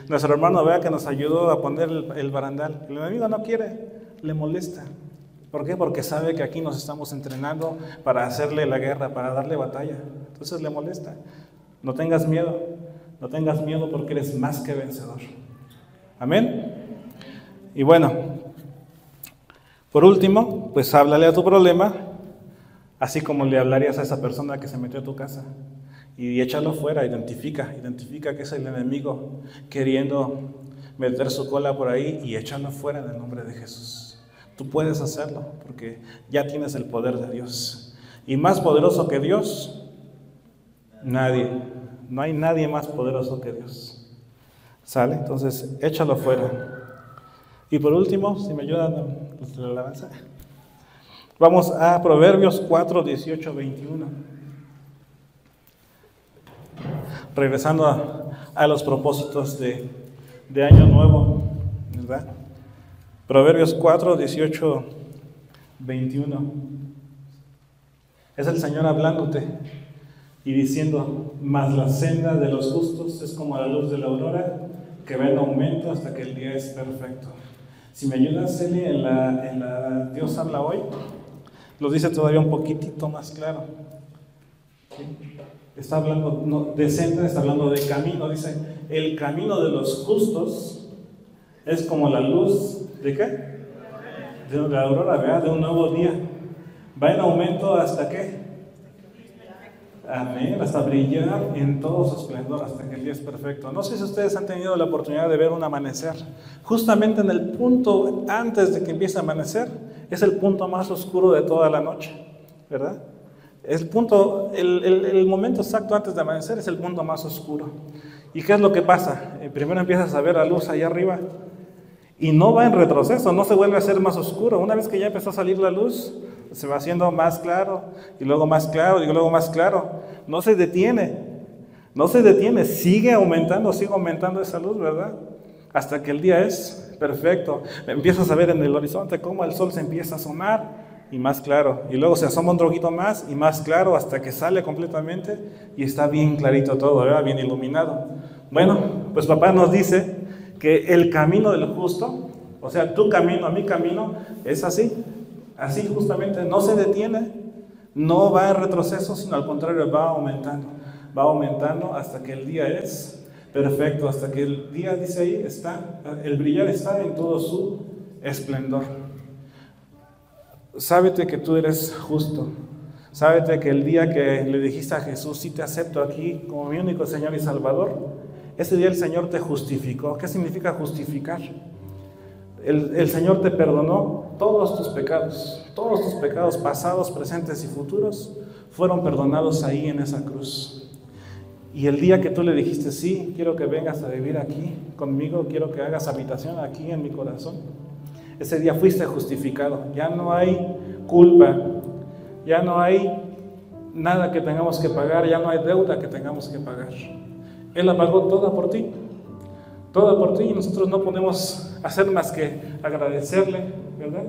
nuestro hermano vea que nos ayudó a poner el barandal. El enemigo no quiere, le molesta. ¿Por qué? Porque sabe que aquí nos estamos entrenando para hacerle la guerra, para darle batalla. Entonces le molesta. No tengas miedo. No tengas miedo porque eres más que vencedor. Amén. Y bueno, por último, pues háblale a tu problema, así como le hablarías a esa persona que se metió a tu casa. Y échalo fuera, identifica que es el enemigo queriendo meter su cola por ahí y échalo fuera en el nombre de Jesús. Tú puedes hacerlo porque ya tienes el poder de Dios. Y más poderoso que Dios, nadie. No hay nadie más poderoso que Dios. ¿Sale? Entonces, échalo fuera. Y por último, si me ayudan la alabanza, vamos a Proverbios 4, 18, 21. Regresando a los propósitos de Año Nuevo, ¿verdad? Proverbios 4, 18, 21. Es el Señor hablándote y diciendo, mas la senda de los justos es como la luz de la aurora, que va en aumento hasta que el día es perfecto. Si me ayudas, Celi, en la Dios habla hoy, lo dice todavía un poquitito más claro. ¿Sí? Está hablando, no, de senda, está hablando de camino, dice, el camino de los justos es como la luz, ¿de qué? De la aurora, ¿verdad? De un nuevo día. Va en aumento hasta qué? Amén, hasta brillar en todo su esplendor, hasta que el día es perfecto. No sé si ustedes han tenido la oportunidad de ver un amanecer. Justamente en el punto antes de que empiece a amanecer, es el punto más oscuro de toda la noche, ¿verdad? El momento exacto antes de amanecer es el punto más oscuro. ¿Y qué es lo que pasa? Primero empiezas a ver la luz allá arriba y no va en retroceso, no se vuelve a hacer más oscuro. Una vez que ya empezó a salir la luz, se va haciendo más claro, y luego más claro, y luego más claro. No se detiene, sigue aumentando esa luz, ¿verdad? Hasta que el día es perfecto. Empiezas a ver en el horizonte cómo el sol se empieza a asomar, y más claro. Y luego se asoma un poquito más, y más claro, hasta que sale completamente, y está bien clarito todo, ¿verdad? Bien iluminado. Bueno, pues papá nos dice que el camino del justo, o sea, tu camino, mi camino, es así. Así justamente, no se detiene, no va en retroceso, sino al contrario, va aumentando hasta que el día es perfecto, hasta que el día, dice ahí, el brillar está en todo su esplendor. Sábete que tú eres justo, sábete que el día que le dijiste a Jesús, sí te acepto aquí como mi único Señor y Salvador, Ese día el Señor te justificó. ¿Qué significa justificar? El Señor te perdonó todos tus pecados pasados, presentes y futuros, fueron perdonados ahí en esa cruz. Y el día que tú le dijiste, sí, quiero que vengas a vivir aquí conmigo, quiero que hagas habitación aquí en mi corazón, ese día fuiste justificado. Ya no hay culpa, ya no hay nada que tengamos que pagar, ya no hay deuda que tengamos que pagar. Él la pagó toda por ti, y nosotros no podemos hacer más que agradecerle, ¿verdad?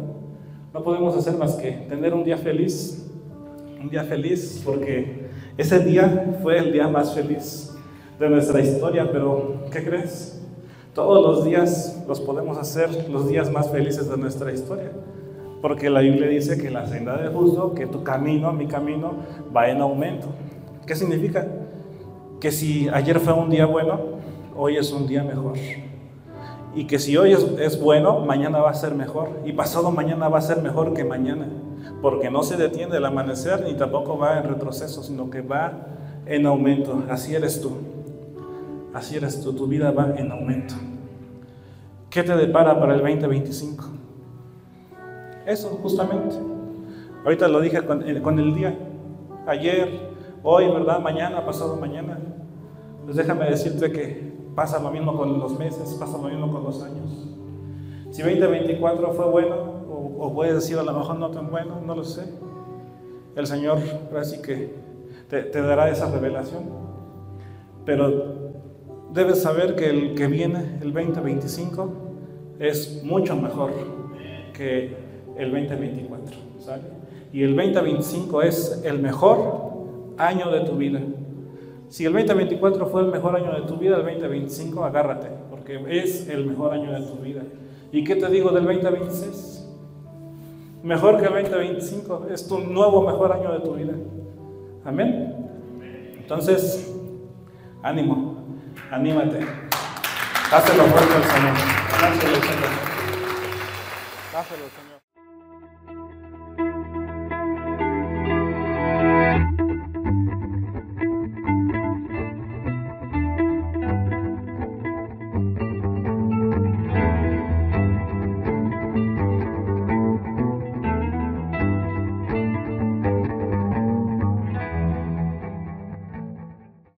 No podemos hacer más que tener un día feliz porque ese día fue el día más feliz de nuestra historia. Pero ¿qué crees? Todos los días los podemos hacer los días más felices de nuestra historia, porque la Biblia dice que la senda del justo, que tu camino, mi camino, va en aumento. ¿Qué significa? Que si ayer fue un día bueno, hoy es un día mejor. Y que si hoy es bueno, mañana va a ser mejor. Y pasado mañana va a ser mejor que mañana. Porque no se detiene el amanecer ni tampoco va en retroceso, sino que va en aumento. Así eres tú. Así eres tú. Tu vida va en aumento. ¿Qué te depara para el 2025? Eso, justamente. Ahorita lo dije con el día. Ayer, hoy, ¿verdad? Mañana, pasado mañana. Pues déjame decirte que pasa lo mismo con los meses, pasa lo mismo con los años. Si 2024 fue bueno, o puedes decir a lo mejor no tan bueno, no lo sé. El Señor ahora sí que te dará esa revelación. Pero debes saber que el que viene, el 2025, es mucho mejor que el 2024, ¿sale? Y el 2025 es el mejor año de tu vida. Si el 2024 fue el mejor año de tu vida, el 2025 agárrate, porque es el mejor año de tu vida. ¿Y qué te digo del 2026? Mejor que el 2025, es tu nuevo mejor año de tu vida. Amén. Entonces, ánimo, anímate. Dáselo fuerte al Señor. Dáselo, Señor. Dáselo, Señor.